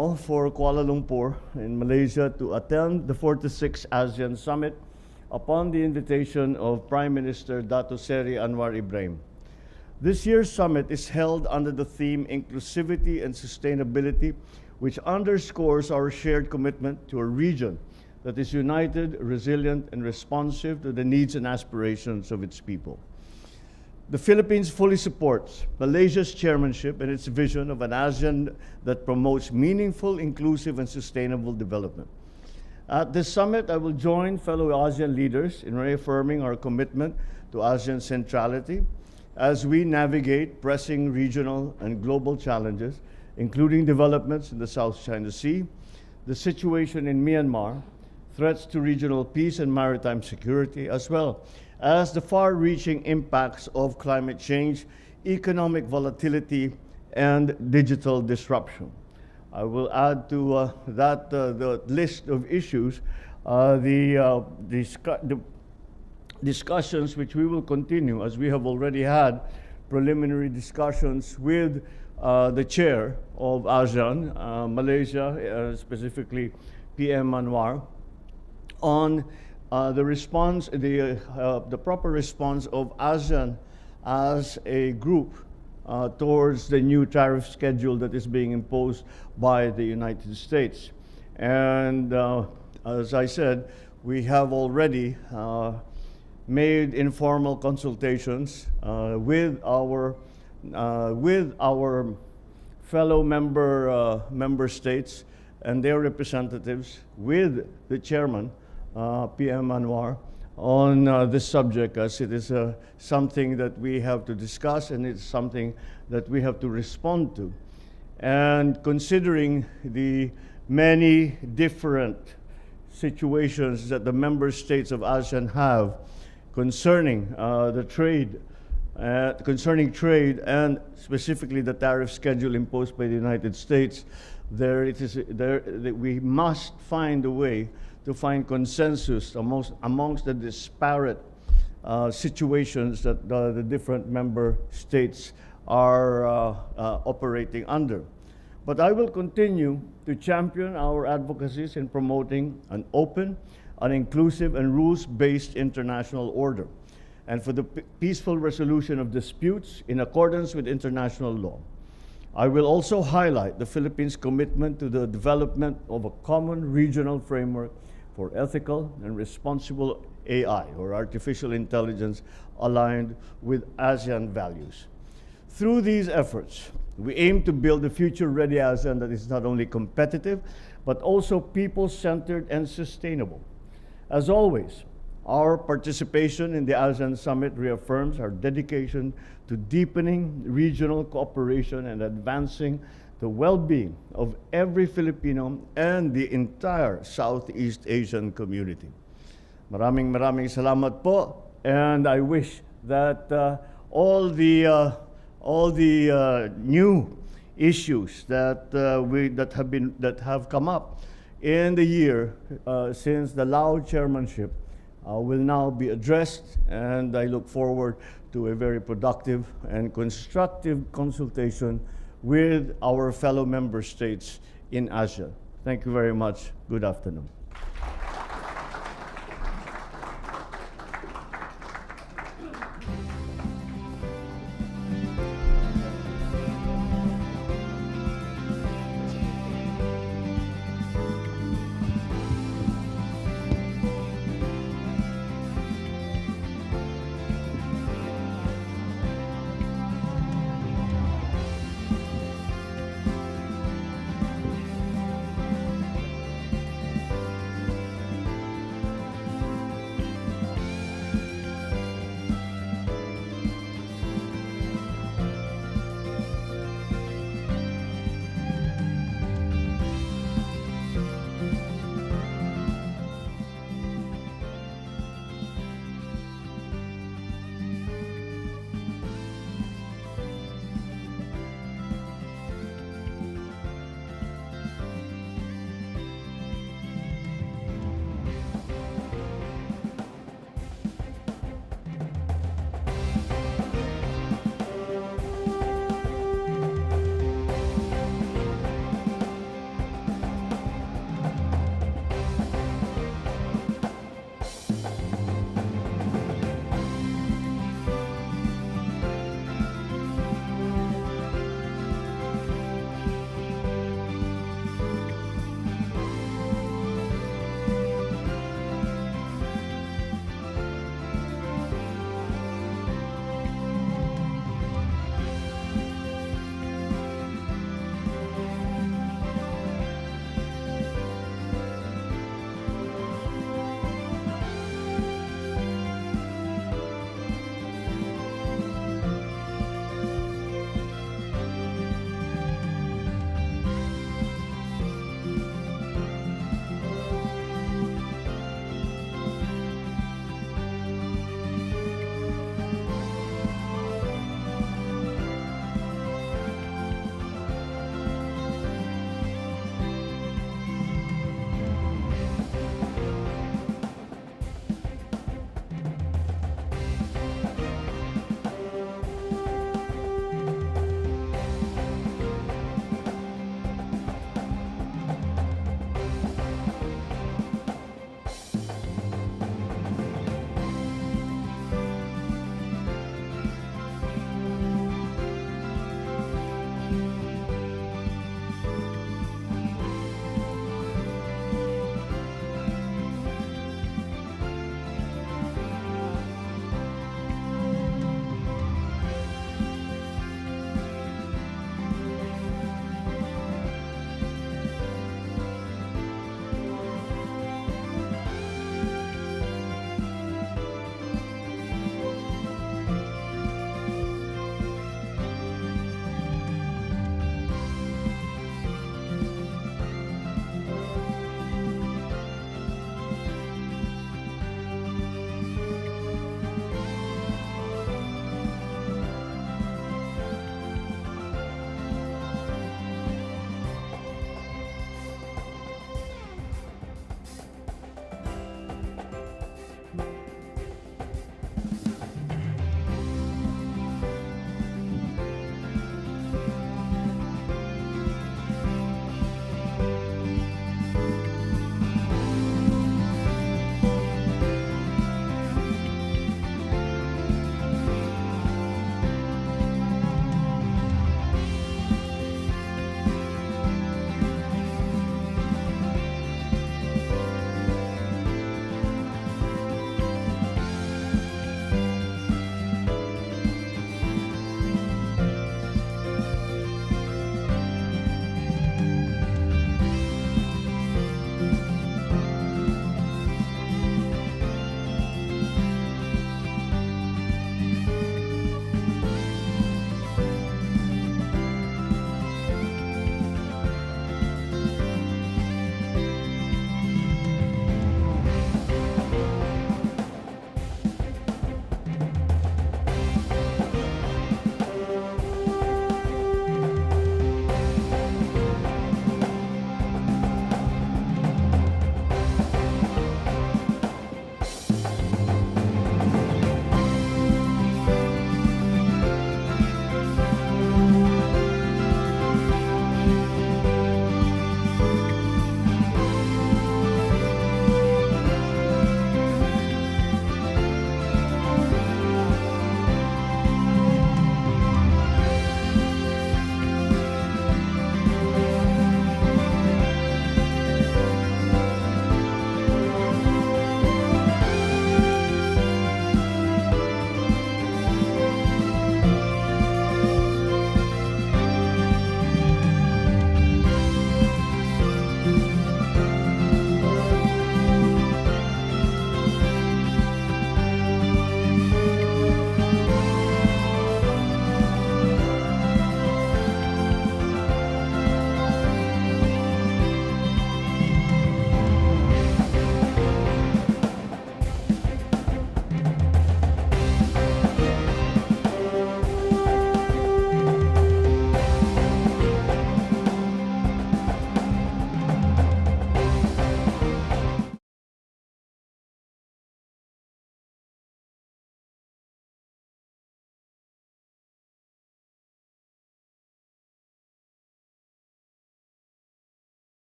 now for Kuala Lumpur in Malaysia to attend the 46th ASEAN Summit upon the invitation of Prime Minister Dato Seri Anwar Ibrahim. This year's summit is held under the theme Inclusivity and Sustainability, which underscores our shared commitment to a region that is united, resilient, and responsive to the needs and aspirations of its people. The Philippines fully supports Malaysia's chairmanship and its vision of an ASEAN that promotes meaningful, inclusive, and sustainable development. At this summit, I will join fellow ASEAN leaders in reaffirming our commitment to ASEAN centrality as we navigate pressing regional and global challenges, including developments in the South China Sea, the situation in Myanmar, threats to regional peace and maritime security, as well as the far-reaching impacts of climate change, economic volatility, and digital disruption. I will add to the list of issues the discussions which we will continue, as we have already had preliminary discussions with the chair of ASEAN, Malaysia, specifically PM Anwar, on the response, the proper response of ASEAN as a group towards the new tariff schedule that is being imposed by the United States. And as I said, we have already made informal consultations with our fellow member states and their representatives, with the chairman, PM Anwar, on this subject, as it is something that we have to discuss and it's something that we have to respond to. And considering the many different situations that the member states of ASEAN have concerning the trade, concerning trade and specifically the tariff schedule imposed by the United States, we must find a way to find consensus amongst the disparate situations that the different member states are operating under. But I will continue to champion our advocacies in promoting an open, an inclusive, and rules-based international order, and for the peaceful resolution of disputes in accordance with international law. I will also highlight the Philippines' commitment to the development of a common regional framework for ethical and responsible AI, or artificial intelligence, aligned with ASEAN values. Through these efforts, we aim to build a future-ready ASEAN that is not only competitive, but also people-centered and sustainable. As always, our participation in the ASEAN Summit reaffirms our dedication to deepening regional cooperation and advancing the well-being of every Filipino and the entire Southeast Asian community. Maraming salamat po, and I wish that all the new issues that have come up in the year since the Lao chairmanship will now be addressed, and I look forward to a very productive and constructive consultation with our fellow member states in ASEAN. Thank you very much. Good afternoon.